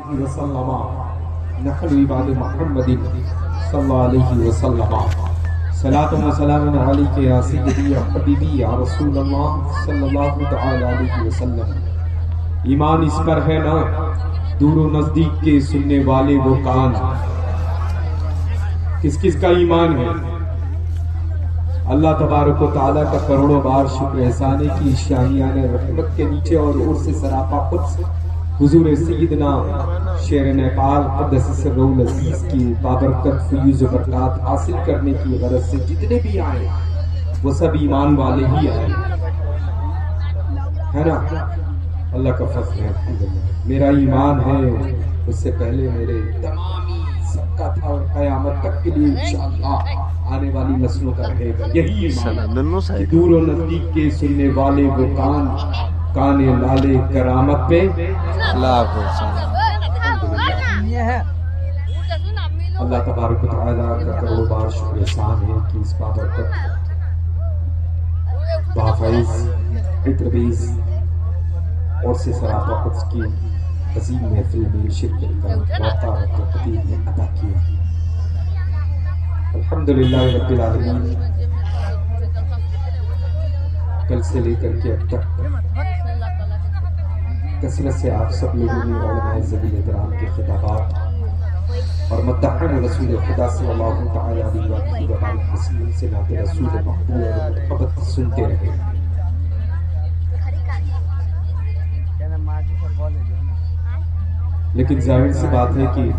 وسلم نحن عباد محمد صلی اللہ علیہ وسلم صلاۃ و سلام علیک یا سیدی یا حبیبی یا رسول اللہ صلی اللہ تعالی علیہ وسلم۔ ایمان اس پر ہے نا دور و نزدیک کے سننے والے وہ کان، کس کس کا ایمان ہے؟ اللہ تبارک و تعالیٰ کا کروڑوں بار شکر احسان ہے کہ شاہیان رحمت کے نیچے اور عرص سراپا قدس حضور سیدنا شیر نیپال قدس سرہ العزیز کی بابرکت فیوز و برکات حاصل کرنے کی غرض سے جتنے بھی آئے وہ سب ایمان والے ہی آئے، ہے نا؟ اللہ کا فضل ہے، الحمدللہ۔ میرا ایمان ہے اس سے پہلے میرے تمامی سب کا تھا اور قیامت تک کے لیے انشاءاللہ آنے والی نسلوں کا رہے گا یہی ایمان کہ دور و نزدیک کے سننے والے وہ کان کانے لالے کرامت پہ اللہ تبارک و تعالیٰ کا کروڑ بار شکر احسان ہے کہ اس بابرکت بافیض عطربیز اور سے سراپا قدس کی عظیم محفل میں شرکت کا موقع خطیب نے عطا کیا۔ الحمدللہ رب العالمین، کل سے لے کر کے اب تک کثرت سے آپ سب لوگوں نے علماء ذوی احترام کے خطابات اور مدحان رسول خدا صلی اللہ تعالی علیہ وسلم سے نعت رسول مقبول اور محبت سنتے رہے۔ لیکن ظاہر سی بات ہے کہ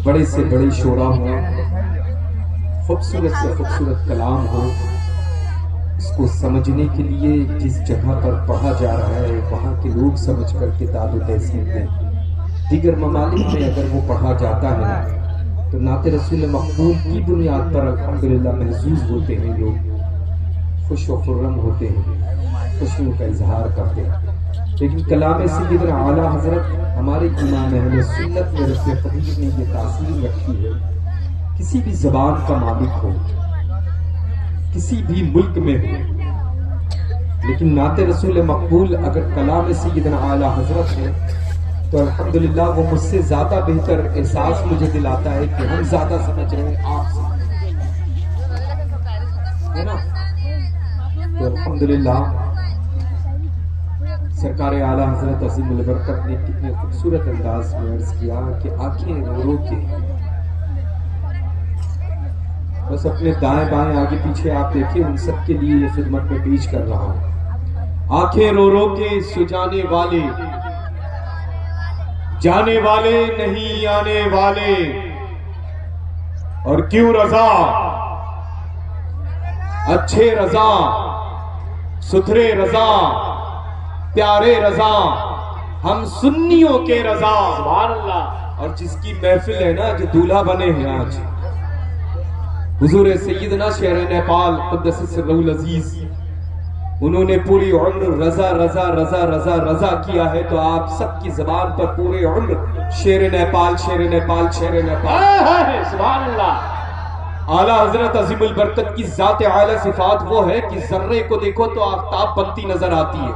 بڑے سے بڑے شعراء ہوں، خوبصورت سے خوبصورت کلام ہو، اس کو سمجھنے کے لیے جس جگہ پر پڑھا جا رہا ہے وہاں کے لوگ سمجھ کر کتاب و تحصیل دیں۔ دیگر ممالک میں اگر وہ پڑھا جاتا ہے تو نعت رسول مقبول کی بنیاد پر الحمدللہ محظوظ ہوتے ہیں، لوگ خوش و خرم ہوتے ہیں، خوشیوں کا اظہار کرتے ہیں۔ لیکن کلام سیدنا اعلیٰ حضرت ہمارے امام اہل سنت میں رسول خدیج نے یہ تاثیر رکھی ہے، کسی بھی زبان کا مالک ہو، کسی بھی ملک میں ہو، لیکن نعت رسول مقبول اگر کلام سیدنا اعلیٰ حضرت ہے تو الحمدللہ وہ مجھ سے زیادہ بہتر احساس مجھے دلاتا ہے کہ ہم زیادہ سمجھ رہے ہیں آپ سے، ہے نا؟ تو الحمدللہ سرکار اعلیٰ حضرت عظیم البرکت نے کتنے خوبصورت انداز میں عرض کیا کہ آنکھیں رو رو کے، بس اپنے دائیں بائیں آگے پیچھے آپ دیکھیں، ان سب کے لیے یہ خدمت میں پیش کر رہا ہوں۔ آنکھیں رو رو کے سجانے والے، جانے والے نہیں آنے والے، اور کیوں رضا اچھے رضا ستھرے رضا پیارے رضا ہم سنیوں کے رضا، سبحان اللہ۔ اور جس کی محفل ہے نا، جو دولہا بنے ہیں آج حضور سیدنا شیر نیپال قدس سرہ العزیز، انہوں نے پوری عمر رضا رضا رضا رضا رضا کیا ہے، تو آپ سب کی زبان پر پورے عمر شیر نیپال شیر نیپال شیر نیپال، سبحان اللہ۔ اعلیٰ حضرت عظیم البرکت کی ذات اعلیٰ صفات وہ ہے کہ ذرے کو دیکھو تو آفتاب بنتی نظر آتی ہے،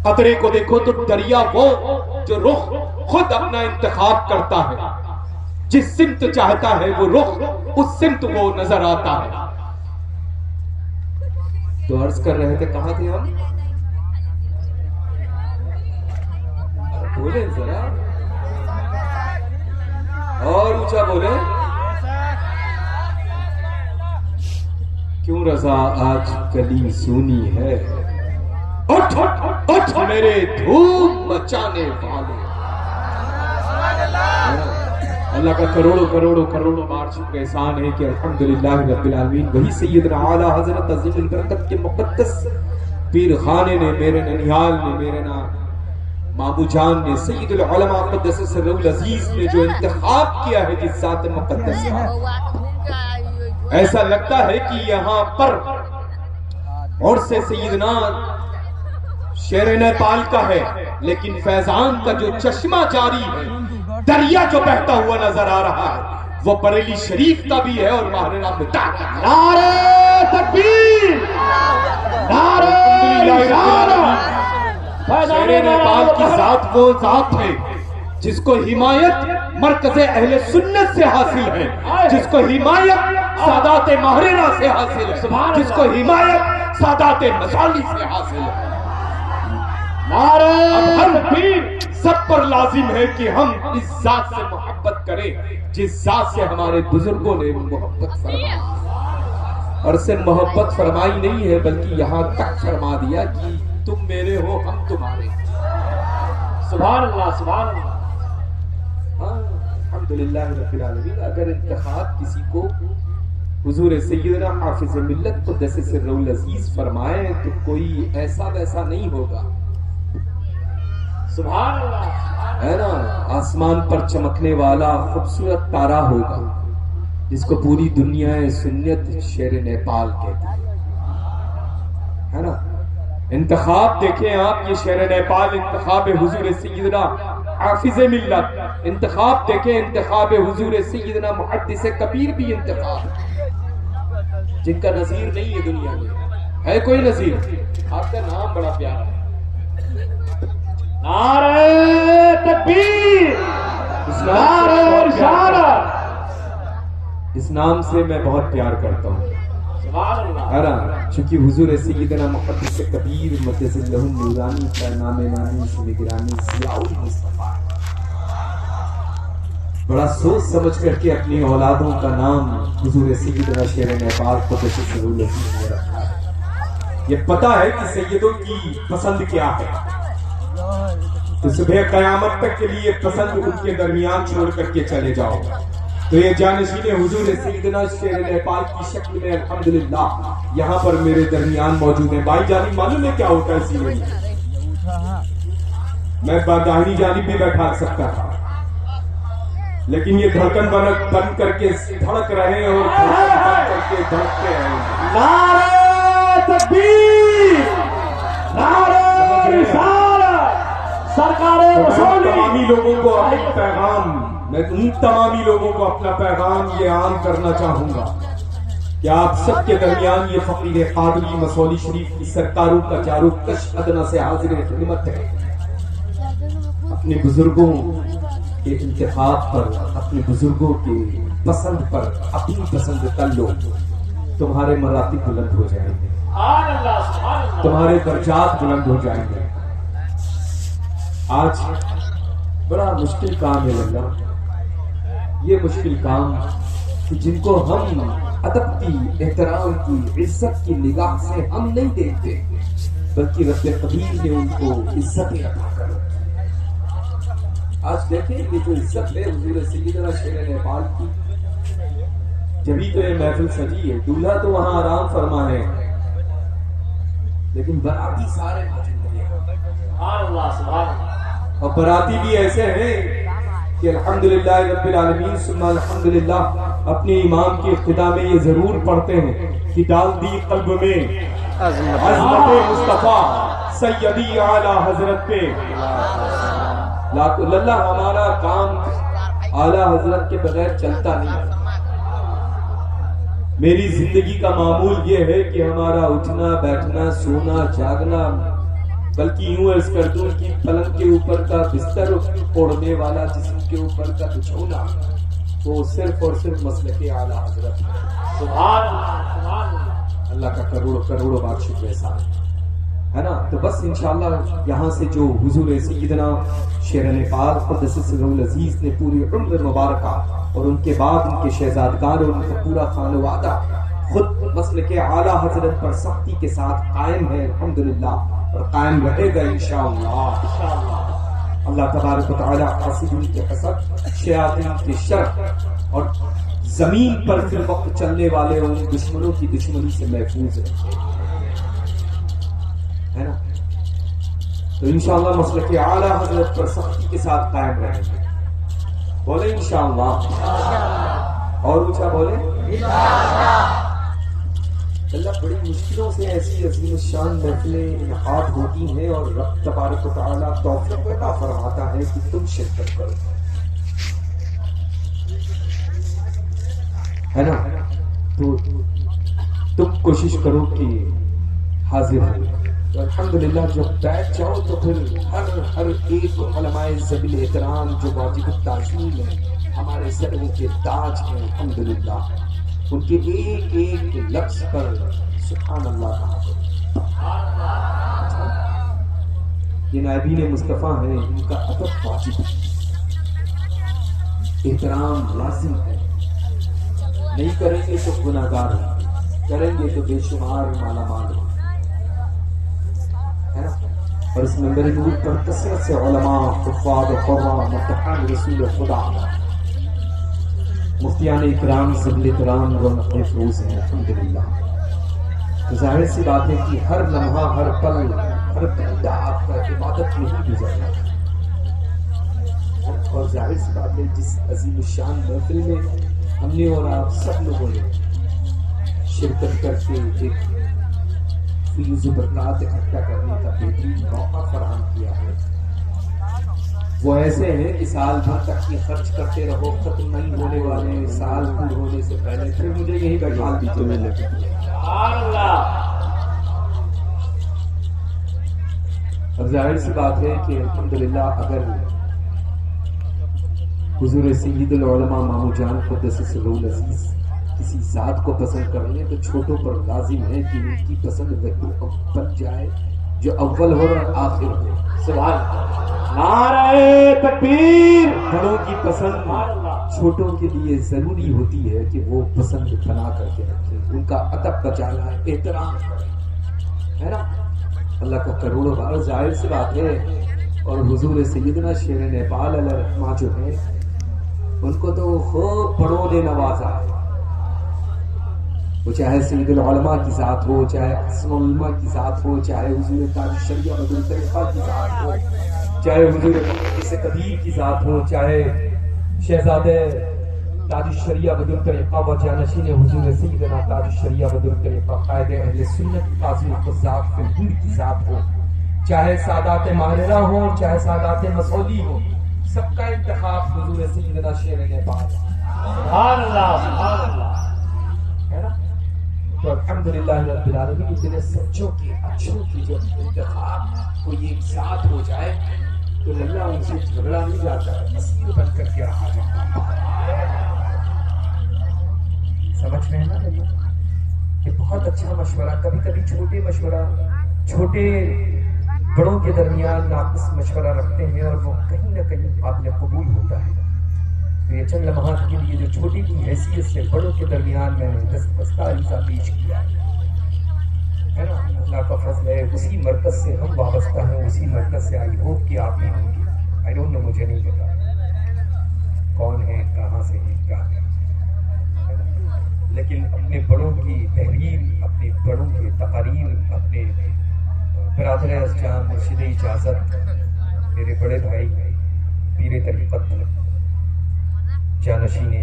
قطرے کو دیکھو تو دریا وہ جو رخ خود اپنا انتخاب کرتا ہے، جس سمت چاہتا ہے وہ رخ اس سمت وہ نظر آتا ہے۔ تو عرض کر رہے تھے، کہاں تھے ہم؟ بولے ذرا اور اونچا بولے۔ کیوں رضا آج گلی سونی ہے، اٹھ اٹھ میرے دھوم مچانے والے۔ اللہ کا کروڑوں کروڑوں کروڑوں بار شکر احسان ہے کہ الحمدللہ رب العالمین وہی سیدنا اعلیٰ حضرت عظیم البرکت کے مقدس پیر خانے نے، میرے ننیال نے، میرے مامو جان نے، سید العلماء قدس سرہ العزیز نے جو انتخاب کیا ہے جس ذات مقدس کا، ایسا لگتا ہے کہ یہاں پر عرص سیدنا شیر نیپال کا ہے، لیکن فیضان کا جو چشمہ جاری ہے، دریا جو بہتا ہوا نظر آ رہا ہے، وہ بریلی شریف کا بھی ہے اور ماہر رمضان کا۔ نعرہ تکبیر، نعرہ رسالت، شیر نیپال کی ذات وہ ذات ہے جس کو حمایت مرکز اہل سنت سے حاصل ہے، جس کو حمایت سادات ماہرینہ سے حاصل ہے، جس کو حمایت سادات مصالی سے حاصل ہے۔ اب ہم بھی سب پر لازم ہے کہ ہم اس ذات سے محبت کریں جس ذات سے ہمارے بزرگوں نے محبت فرمائی، اور صرف محبت فرمائی نہیں ہے بلکہ یہاں تک فرما دیا کہ تم میرے ہو ہم تمہارے۔ سبحان اللہ، سبحان اللہ۔ ہاں الحمدللہ رب العالمین۔ اگر انتخاب کسی کو حضور سیدنا حافظ ملت قدس سرہ العزیز فرمائے تو کوئی ایسا ویسا نہیں ہوگا، سبحان اللہ، ہے نا، آسمان پر چمکنے والا خوبصورت تارا ہوگا جس کو پوری دنیا سنت شیر نیپال کہتی ہے نا۔ انتخاب دیکھیں آپ، یہ شیر نیپال انتخاب حضور سیدنا حافظ ملت، انتخاب دیکھیں انتخاب حضور سیدنا محدث کبیر بھی انتخاب، جن کا نظیر نہیں ہے دنیا میں، ہے کوئی نظیر؟ آپ کا نام بڑا پیارا ہے، نعرہ تکبیر، نعرہ رسالت، اس نام سے میں بہت پیار کرتا ہوں، چونکہ حضور سیدنا محدث کبیر مقدس اللہ النورانی کا نام نامی سے نگرانی ضیاء المصطفیٰ، بڑا سوچ سمجھ کر کے اپنی اولادوں کا نام حضور سیدنا شیر نیپال قدس سرہ العزیز نے رکھا ہے۔ یہ پتہ ہے کہ سیدوں کی پسند کیا ہے، تو صبح قیامت تک کے لیے پسند ان کے درمیان چھوڑ کر کے چلے جاؤ، تو یہ جانشین حضور سیدنا شیر نیپال کی شکل میں الحمدللہ یہاں پر میرے درمیان موجود ہیں۔ بائی جانب معلوم ہے کیا ہوتا ہے سینے میں داہنی جانب بھی بیٹھا سکتا تھا، لیکن یہ دھڑکن بند کر کے دھڑک رہے اور دھڑکن بند کر کے دھڑکتے ہیں۔ نعرہ تکبیر، نعرہ رسالت، سرکار تمامی لوگوں کو اپنا پیغام، میں ان تمامی لوگوں کو اپنا پیغام یہ عام کرنا چاہوں گا کہ آپ سب کے درمیان یہ فقیر قادری مسولی شریف کی سرکاروں کا چاروں کش ادنا سے حاضر خدمت ہے۔ اپنے بزرگوں کے انتخاب پر، اپنے بزرگوں کے پسند پر اپنی پسند کر لو، تمہارے مراتب بلند ہو جائیں گے، تمہارے درجات بلند ہو جائیں گے۔ آج بڑا مشکل کام ہے اللہ، یہ مشکل کام کہ جن کو ہم ادب کی، احترام کی، عزت کی نگاہ سے ہم نہیں دیکھتے، بلکہ رب قدیر نے ان کو عزت عطا کر رکھی۔ آج دیکھیں یہ جو عزت ہے حضور سیدنا شیر نیپال کی، جبھی تو یہ محفل سجی ہے، دولہا تو وہاں آرام فرما ہے لیکن براتی سارے موجود ہیں، اور براتی بھی ایسے ہیں کہ الحمدللہ رب العالمین ثم الحمدللہ اپنے امام کی اقتداء میں یہ ضرور پڑھتے ہیں کہ ڈال دی قلب میں عظمت مصطفیٰ سیدی اعلیٰ حضرت پہ، اللہ ہمارا کام اعلیٰ حضرت کے بغیر چلتا نہیں۔ میری زندگی کا معمول یہ ہے کہ ہمارا اٹھنا، بیٹھنا، سونا، جاگنا، بلکہ یوں عرض کر دوں کہ پلنگ کے اوپر کا بستر اوڑھنے والا جسم کے اوپر کا بچھونا وہ صرف اور صرف مسلک اعلیٰ حضرت ہے۔ سبحان اللہ، اللہ کا کروڑوں کروڑوں بار شکر احسان ہے نا۔ تو بس انشاءاللہ یہاں سے جو حضور سیدنا شیر نیپال قدس سرہ العزیز نے پوری عمر مبارکہ اور ان کے بعد ان کے شہزادگان اور ان کا پورا خانوادہ خود مسلک اعلیٰ حضرت پر سختی کے ساتھ قائم ہے الحمدللہ، اور قائم رہے گا انشاءاللہ۔ اللہ تبارک و تعالی حاسدین کے حسد، شیاطین کے شر اور زمین پر فی الوقت چلنے والے اور دشمنوں کی دشمنی سے محفوظ ہے نا۔ تو انشاءاللہ مسلک اعلیٰ حضرت پر سختی کے ساتھ قائم رہیں گے، بولے انشاءاللہ، اور اونچا بولے اللہ۔ بڑی مشکلوں سے ایسی عظیم الشان محفلیں انعقاد ہوتی ہیں اور رب تبارک و تعالیٰ توفیق عطا فرماتا ہے کہ تم شرکت کرو، ہے نا۔ تو تم کوشش کرو کہ حاضر ہو، تو الحمدللہ جب بیٹھ جاؤ تو پھر ہر ایک علماء ذوی احترام جو واجب التعظیم ہے، ہمارے سروں کے تاج ہیں، الحمدللہ ان کے ایک ایک لفظ پر سبحان اللہ کہا کرو۔ یہ نائبین مصطفیٰ ہیں، ان کا ادب واجب ہے، احترام لازم ہے، نہیں کریں گے تو گناہگار ہیں، کریں گے تو بے شمار مالا مال ہیں، ہے نا؟ اور اس منبر نور پر کثرت سے علماء، حفاظ قرآن، متحان رسول خدا، مفتیان اکرام، ذوی احترام رونق فروز ہیں، الحمدللہ۔ تو ظاہر سی بات ہے کہ ہر لمحہ، ہر پل، ہر گھنٹہ آپ کا عبادت میں ہی گزرنا ہے، اور ظاہر سی بات ہے جس عظیم الشان محفل میں ہم نے اور آپ سب لوگوں نے شرکت کر کے ایک فیض و برکات اکٹھا کرنے کا بہترین موقع فراہم کیا ہے، وہ ایسے ہیں کہ سال بھر تک یہ خرچ کرتے رہو، ختم نہیں ہونے والے، سال پور ہونے سے پہلے پھر مجھے یہی بیٹھا دیجیے میں لے کے۔ اور ظاہر سی بات ہے کہ الحمدللہ اگر حضور سید العلماء مامو جان قدس سرہ العزیز کسی ذات کو پسند کر لیں تو چھوٹوں پر لازم ہے کہ ان کی پسند وہی بن جائے جو اول ہو اور آخر ہو۔ سبحان اللہ، نعرہ تکبیر۔ بڑوں کی پسند چھوٹوں کے لیے ضروری ہوتی ہے کہ وہ پسند بنا کر کے رکھیں، ان کا ادب بچانا ہے، احترام کریں، ہے نا؟ اللہ کا کروڑوں بار ظاہر سی بات ہے۔ اور حضور سیدنا شیر نیپال علیہ الرحمہ جو ہے ان کو تو خوب بڑوں نے نوازا ہے، وہ چاہے سید العلماء کی ذات ہو، چاہے احسن العلماء کی ذات ہو، چاہے حضور تاج الشریعہ بدر الطریقہ کی ذات ہو، چاہے حضور محدث قدیر کی ذات ہو، چاہے شہزادے تاج الشریعہ بدر الطریقہ و جانشین حضور سیدنا تاج الشریعہ بدر الطریقہ قائد اہل سنت قاضی القضات فی الہند کی ذات ہو، چاہے سادات ماہرہ ہوں، چاہے سادات مسعودی ہوں، سب کا انتخاب حضور سیدنا شیر نیپال۔ سبحان اللہ، سبحان اللہ، ہے نا؟ تو الحمدللہ رب العالمین اتنے سچوں کے اچھوں کی جو انتخاب کوئی ایک ساتھ ہو جائے تو اللہ ان سے جھگڑا نہیں جاتا ہے، مسیر بن کر کے رہا جاتا ہے۔ سمجھ میں ہے نا؟ یہ بہت اچھا مشورہ، کبھی کبھی چھوٹے مشورہ، چھوٹے بڑوں کے درمیان ناقص مشورہ رکھتے ہیں اور وہ کہیں نہ کہیں قابل قبول ہوتا ہے۔ تو یہ چند لمحات کے لیے جو چھوٹی کی حیثیت سے بڑوں کے درمیان میں نے دستاویزہ پیش کیا ہے نا، اللہ کا فضل ہے، اسی مرکز سے ہم وابستہ ہیں، اسی مرکز سے آئی ہوپ کہ آپ بھی ہوں گے، آئی ڈونٹ نو، مجھے نہیں پتا کون ہے، کہاں سے ہے، کیا ہے، لیکن اپنے بڑوں کی تحریر، اپنے بڑوں کی تقاریر، اپنے برادر اسجام مرشد اجازت، میرے بڑے بھائی پیر طریقت، جانشین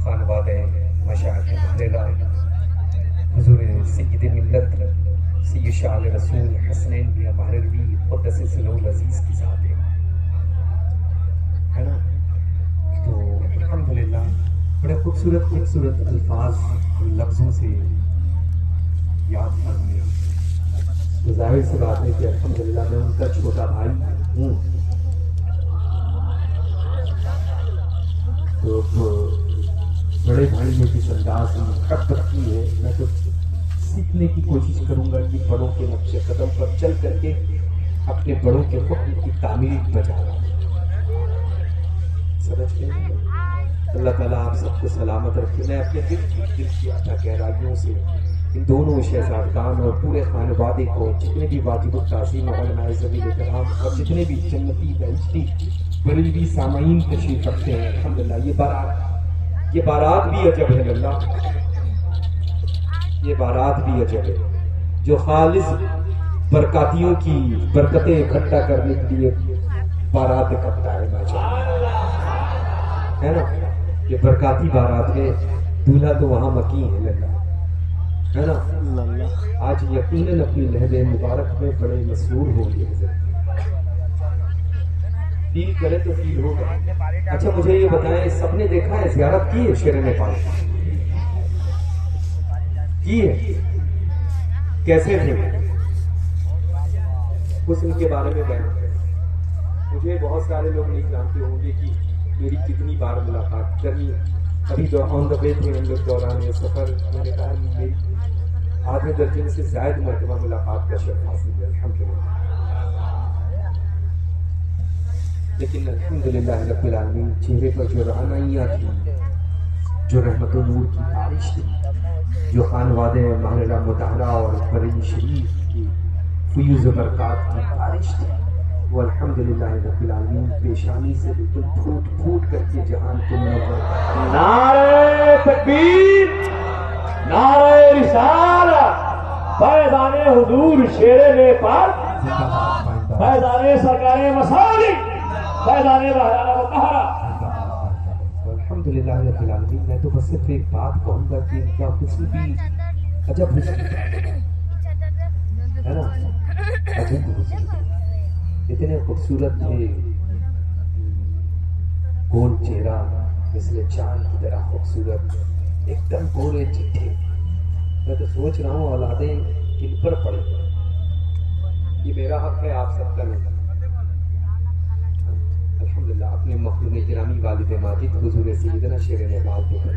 خانوادہ مشائخ محترمہ، حضور سید ملت سید شاہ رسول حسنین میاں مہروی قدس سرہ العزیز کی ذات ہے نا؟ تو الحمدللہ بڑے خوبصورت خوبصورت الفاظ لفظوں سے یاد کرنے، تو ظاہر سی بات ہے کہ الحمدللہ میں ان کا چھوٹا بھائی ہوں، تو بڑے بھائی نے جس انداز میں محبت کی ہے، میں تو سیکھنے کی کوشش کروں گا کہ بڑوں کے نقش قدم پر چل کر کے اپنے بڑوں کے حکم کی تعمیر بجانا۔ سمجھ گئے؟ اللہ تعالیٰ آپ سب کو سلامت رکھے۔ میں اپنے دل کی عطا گہرائیوں سے ان دونوں شہزادگان اور پورے خانوادے کو، جتنے بھی واجب التعظیم علماء ذوی احترام اور جتنے بھی جنتی بہشتی بریلوی سامعین تشریف رکھتے ہیں، الحمدللہ یہ بارات بھی عجب ہے، اللہ یہ بارات بھی عجب ہے جو خالص برکاتیوں کی برکتیں اکٹھا کرنے کے لیے بارات اکٹھا ہے، ماشاءاللہ، ہے نا؟ یہ برکاتی بارات ہے، دولہا تو وہاں مکی ہے، اللہ ہے نا؟ آج یقیناً اپنی لہد مبارک میں بڑے مسرور ہو گئے، فیل کرے تو فیل ہوگا۔ اچھا مجھے یہ بتائیں، سب نے دیکھا ہے زیارت کی ہے شیر نیپال کی ہے؟ کیسے تھے؟ حسن کے بارے میں بیان کریں. مجھے بہت سارے لوگ نہیں جانتے ہوں گے کہ میری کتنی بار ملاقات کرنی. ابھی جو آن دا وے تھے ہم لوگ دوران سفر، میں نے کہا میری آدھے درجن سے زائد مرتبہ ملاقات کا شرف حاصل ہے الحمدللہ. لیکن الحمدللہ رب العالمین چہرے پر جو رعنائیاں تھیں، جو رحمت و نور کی بارش تھی، جو خانوادے محلہ مطالعہ اور بریلی شریف کی فیوز و برکات کی بارش تھی، وہ الحمدللہ رب العالمین پیشانی سے بالکل پھوٹ پھوٹ کر کے جہان کو منور. نعرہ تکبیر، نعرہ رسالت، فیضان حضور شیر نیپال، فیضان سرکار مسالک، فیضان بہرانہ مطہرہ. الحمدللہ رب العالمین. میں تو بس صرف ایک بات کہوں گا کہ ان کا حسن بھی عجب حسن ہے نا، عجب حسن. اتنے خوبصورت تھے، گول چہرہ مثل چاند کی طرح خوبصورت، ایک دم گورے چٹھے. میں تو سوچ رہا ہوں اولادیں کن پر پڑے. یہ میرا حق ہے، آپ سب کا نہیں. الحمدللہ اپنے مخدوم گرامی والد ماجد حضور سیدنا شیر نیپال کے پر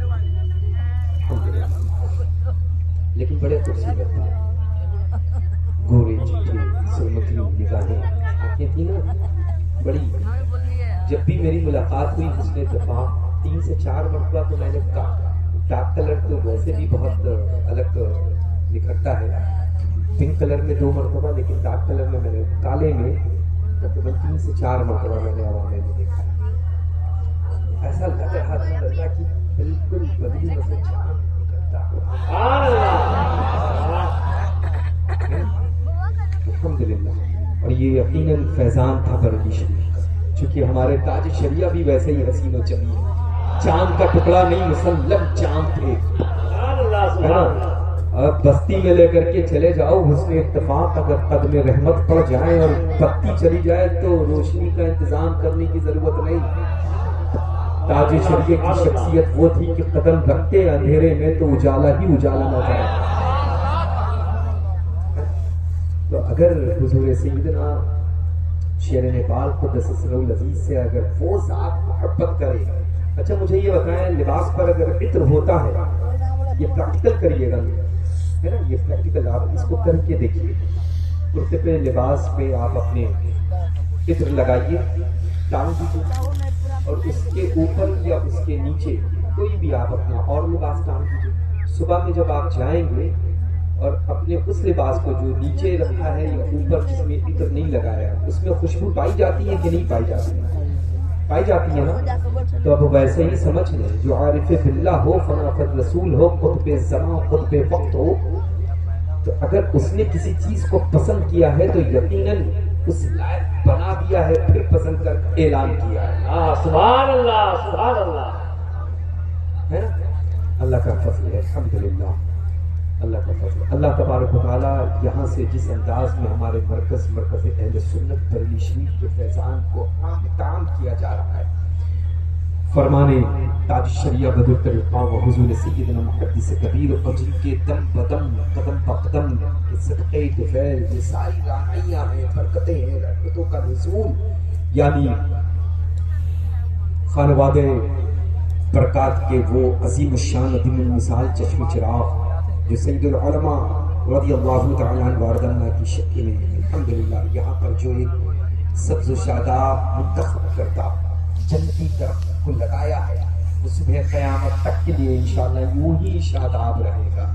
الحمدللہ. لیکن بڑے خوبصورت تھے، گورے چٹھے، سرمتی نگاہیں، آنکھیں تھیں نا بڑی. جب بھی میری ملاقات ہوئی حسن اتفاق 3 سے 4 مرتبہ تو میں نے کہا ڈارک کلر تو ویسے بھی بہت الگ نکھرتا ہے، پنک کلر میں 2 مرتبہ، لیکن ڈارک کلر میں نے کالے میں تقریباً 3 سے 4 مرتبہ میں نے عوامے میں دیکھا. ایسا لگ رہا تھا اللہ کی بالکل بدلی میں سے چاند نکلتا ہو. الحمدللہ. اور یہ یقیناً فیضان تھا بریلی شریف کا، چونکہ ہمارے تاج شریعہ بھی ویسے ہی حسین و جمیل، چاند کا ٹکڑا نہیں مسلم چاند تھے. اب بستی میں لے کر کے چلے جاؤ حسن اتفاق، اگر قدم رحمت پڑ جائے اور بتی چلی جائے تو روشنی کا انتظام کرنے کی ضرورت نہیں. تاج شریعہ کی شخصیت وہ تھی کہ قدم رکھتے اندھیرے میں تو اجالا ہی اجالا نہ جائے. تو اگر حضور سیدنا شیر نیپال قدس سرہ العزیز سے اگر وہ ذات محبت کرے. اچھا مجھے یہ بتائیں، لباس پر اگر عطر ہوتا ہے، یہ پریکٹیکل کریے گا ہے نا، یہ پریکٹیکل آپ اس کو کر کے دیکھیے. کرتے پہ لباس پہ آپ اپنے عطر لگائیے، ٹانگ دیجیے، اور اس کے اوپر یا اس کے نیچے کوئی بھی آپ اپنا اور لباس ٹانگ دیجیے. صبح میں جب آپ جائیں گے اور اپنے اس لباس کو جو نیچے رکھا ہے یا اوپر جس میں عطر نہیں لگایا، اس میں خوشبو پائی جاتی ہے کہ نہیں پائی جاتی ہے؟ پائی جاتی ہے نا. تو اب ویسے ہی سمجھ لیں، جو عارف باللہ ہو، فنافر رسول ہو، قطب زمان قطب وقت ہو، تو اگر اس نے کسی چیز کو پسند کیا ہے تو یقیناً اس لائق بنا دیا ہے، پھر پسند کر اعلان کیا ہے. سبحان اللہ، سبحان اللہ. ہے نا، اللہ کا فضل ہے الحمدللہ. اللہ کا فضل. اللہ تبارک و تعالیٰ یہاں سے جس انداز میں ہمارے مرکز اہل سنت بریلی شریف کے فیضان کو عام تعام کیا جا رہا ہے، فرمانے تاج شریعہ بدر طریقہ و حضور سیدنا محدث کبیر اور جن کے دم بدم قدم بقدم کے صدقے دفعل یہ ساری رعنائیاں ہیں، برکتیں ہیں، رحمتوں کا نزول، یعنی خانوادے برکات کے وہ عظیم الشان عظیم المثال چشم چراغ جو سید العلماء رضی اللہ تعالیٰ عنہ واردنا کی شکل میں الحمدللہ یہاں پر جو ایک سبز و شاداب منتخب کرتا جنتی درخت کو لگایا ہے، وہ صبح قیامت تک کے لیے انشاءاللہ یوں ہی شاداب رہے گا.